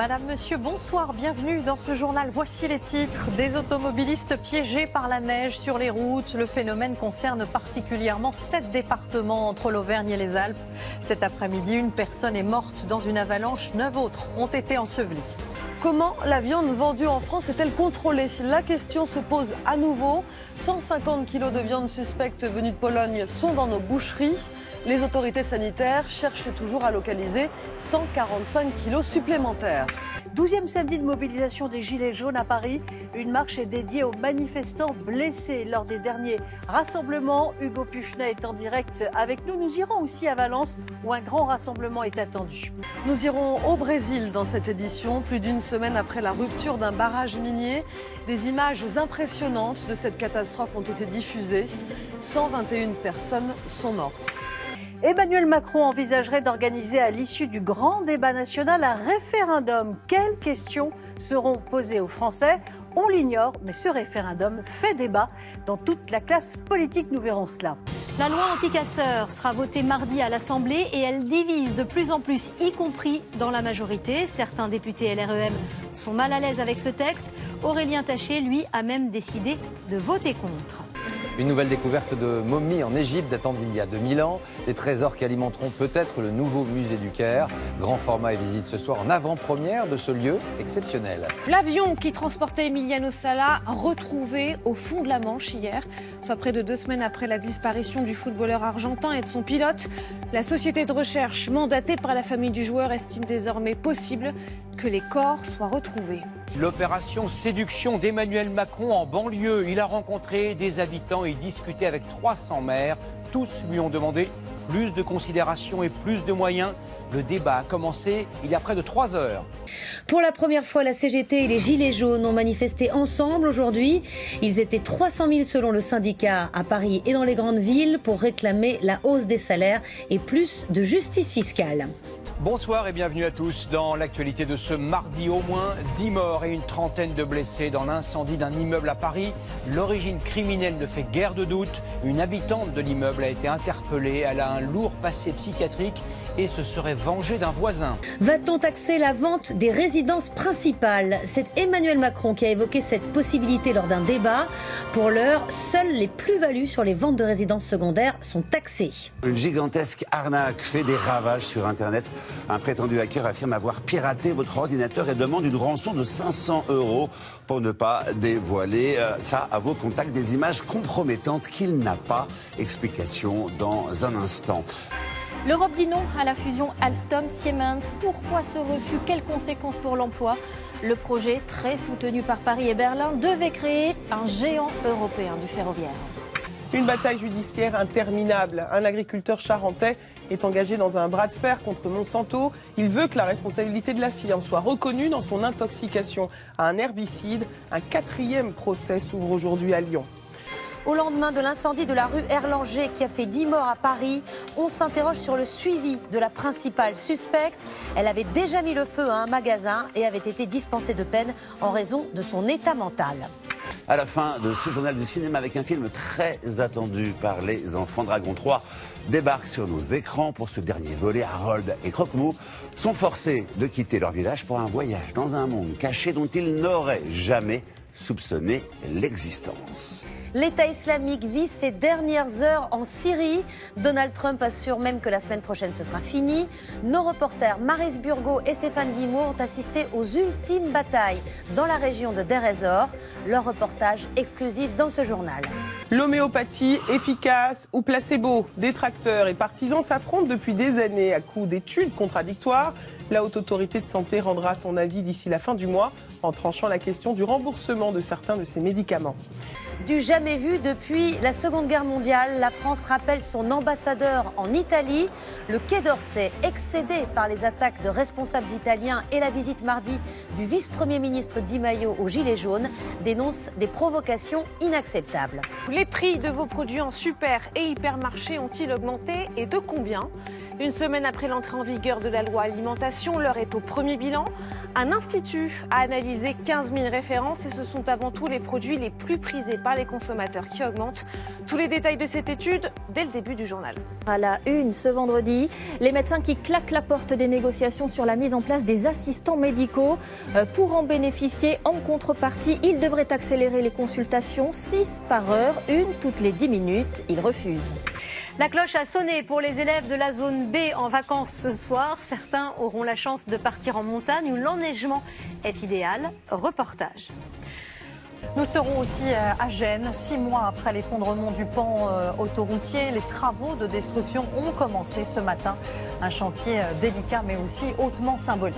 Madame, Monsieur, bonsoir, bienvenue dans ce journal. Voici les titres. Des automobilistes piégés par la neige sur les routes. Le phénomène concerne particulièrement 7 départements entre l'Auvergne et les Alpes. Cet après-midi, une personne est morte dans une avalanche. 9 autres ont été ensevelies. Comment la viande vendue en France est-elle contrôlée? La question se pose à nouveau. 150 kilos de viande suspecte venue de Pologne sont dans nos boucheries. Les autorités sanitaires cherchent toujours à localiser 145 kilos supplémentaires. 12e samedi de mobilisation des Gilets jaunes à Paris. Une marche est dédiée aux manifestants blessés lors des derniers rassemblements. Hugo Puffnet est en direct avec nous. Nous irons aussi à Valence où un grand rassemblement est attendu. Nous irons au Brésil dans cette édition, plus d'une semaine après la rupture d'un barrage minier. Des images impressionnantes de cette catastrophe ont été diffusées. 121 personnes sont mortes. Emmanuel Macron envisagerait d'organiser à l'issue du grand débat national un référendum. Quelles questions seront posées aux Français? On l'ignore, mais ce référendum fait débat dans toute la classe politique. Nous verrons cela. La loi anti-casseurs sera votée mardi à l'Assemblée et elle divise de plus en plus, y compris dans la majorité. Certains députés LREM sont mal à l'aise avec ce texte. Aurélien Taché, lui, a même décidé de voter contre. Une nouvelle découverte de momies en Égypte datant d'il y a 2000 ans. Des trésors qui alimenteront peut-être le nouveau musée du Caire. Grand format et visite ce soir en avant-première de ce lieu exceptionnel. L'avion qui transportait Emiliano Sala retrouvé au fond de la Manche hier, soit près de 2 semaines après la disparition du footballeur argentin et de son pilote. La société de recherche mandatée par la famille du joueur estime désormais possible que les corps soient retrouvés. L'opération séduction d'Emmanuel Macron en banlieue. Il a rencontré des habitants et discuté avec 300 maires. Tous lui ont demandé plus de considération et plus de moyens. Le débat a commencé il y a près de 3 heures. Pour la première fois, la CGT et les Gilets jaunes ont manifesté ensemble aujourd'hui. Ils étaient 300 000 selon le syndicat à Paris et dans les grandes villes pour réclamer la hausse des salaires et plus de justice fiscale. Bonsoir et bienvenue à tous dans l'actualité de ce mardi. Au moins 10 morts et une trentaine de blessés dans l'incendie d'un immeuble à Paris. L'origine criminelle ne fait guère de doute. Une habitante de l'immeuble a été interpellée. Elle a un lourd passé psychiatrique et se serait vengée d'un voisin. Va-t-on taxer la vente des résidences principales? C'est Emmanuel Macron qui a évoqué cette possibilité lors d'un débat. Pour l'heure, seules les plus-values sur les ventes de résidences secondaires sont taxées. Une gigantesque arnaque fait des ravages sur Internet. Un prétendu hacker affirme avoir piraté votre ordinateur et demande une rançon de 500 € pour ne pas dévoiler ça à vos contacts, des images compromettantes qu'il n'a pas. Explication dans un instant. L'Europe dit non à la fusion Alstom-Siemens. Pourquoi ce refus? Quelles conséquences pour l'emploi? Le projet, très soutenu par Paris et Berlin, devait créer un géant européen du ferroviaire. Une bataille judiciaire interminable. Un agriculteur charentais est engagé dans un bras de fer contre Monsanto. Il veut que la responsabilité de la firme soit reconnue dans son intoxication à un herbicide. Un 4e procès s'ouvre aujourd'hui à Lyon. Au lendemain de l'incendie de la rue Erlanger qui a fait 10 morts à Paris, on s'interroge sur le suivi de la principale suspecte. Elle avait déjà mis le feu à un magasin et avait été dispensée de peine en raison de son état mental. À la fin de ce journal du cinéma avec un film très attendu par les enfants, Dragon 3 débarque sur nos écrans. Pour ce dernier volet, Harold et Croque-Mou sont forcés de quitter leur village pour un voyage dans un monde caché dont ils n'auraient jamais soupçonné l'existence. L'État islamique vit ses dernières heures en Syrie. Donald Trump assure même que la semaine prochaine ce sera fini. Nos reporters Maryse Burgot et Stéphane Guillemot ont assisté aux ultimes batailles dans la région de Deir ez-Zor. Leur reportage exclusif dans ce journal. L'homéopathie, efficace ou placebo? Détracteurs et partisans s'affrontent depuis des années à coups d'études contradictoires. La Haute Autorité de Santé rendra son avis d'ici la fin du mois en tranchant la question du remboursement de certains de ces médicaments. Du jamais vu depuis la Seconde Guerre mondiale, la France rappelle son ambassadeur en Italie. Le Quai d'Orsay, excédé par les attaques de responsables italiens et la visite mardi du vice-premier ministre Di Maio aux Gilets jaunes, dénonce des provocations inacceptables. Les prix de vos produits en super et hypermarché ont-ils augmenté et de combien? Une semaine après l'entrée en vigueur de la loi alimentation, l'heure est au premier bilan. Un institut a analysé 15 000 références et ce sont avant tout les produits les plus prisés par les consommateurs qui augmentent. Tous les détails de cette étude dès le début du journal. À la une ce vendredi, les médecins qui claquent la porte des négociations sur la mise en place des assistants médicaux. Pour en bénéficier, en contrepartie, ils devraient accélérer les consultations, 6 par heure, une toutes les 10 minutes. Ils refusent. La cloche a sonné pour les élèves de la zone B en vacances ce soir. Certains auront la chance de partir en montagne où l'enneigement est idéal. Reportage. Nous serons aussi à Gênes. 6 mois après l'effondrement du pan autoroutier, les travaux de destruction ont commencé ce matin. Un chantier délicat mais aussi hautement symbolique.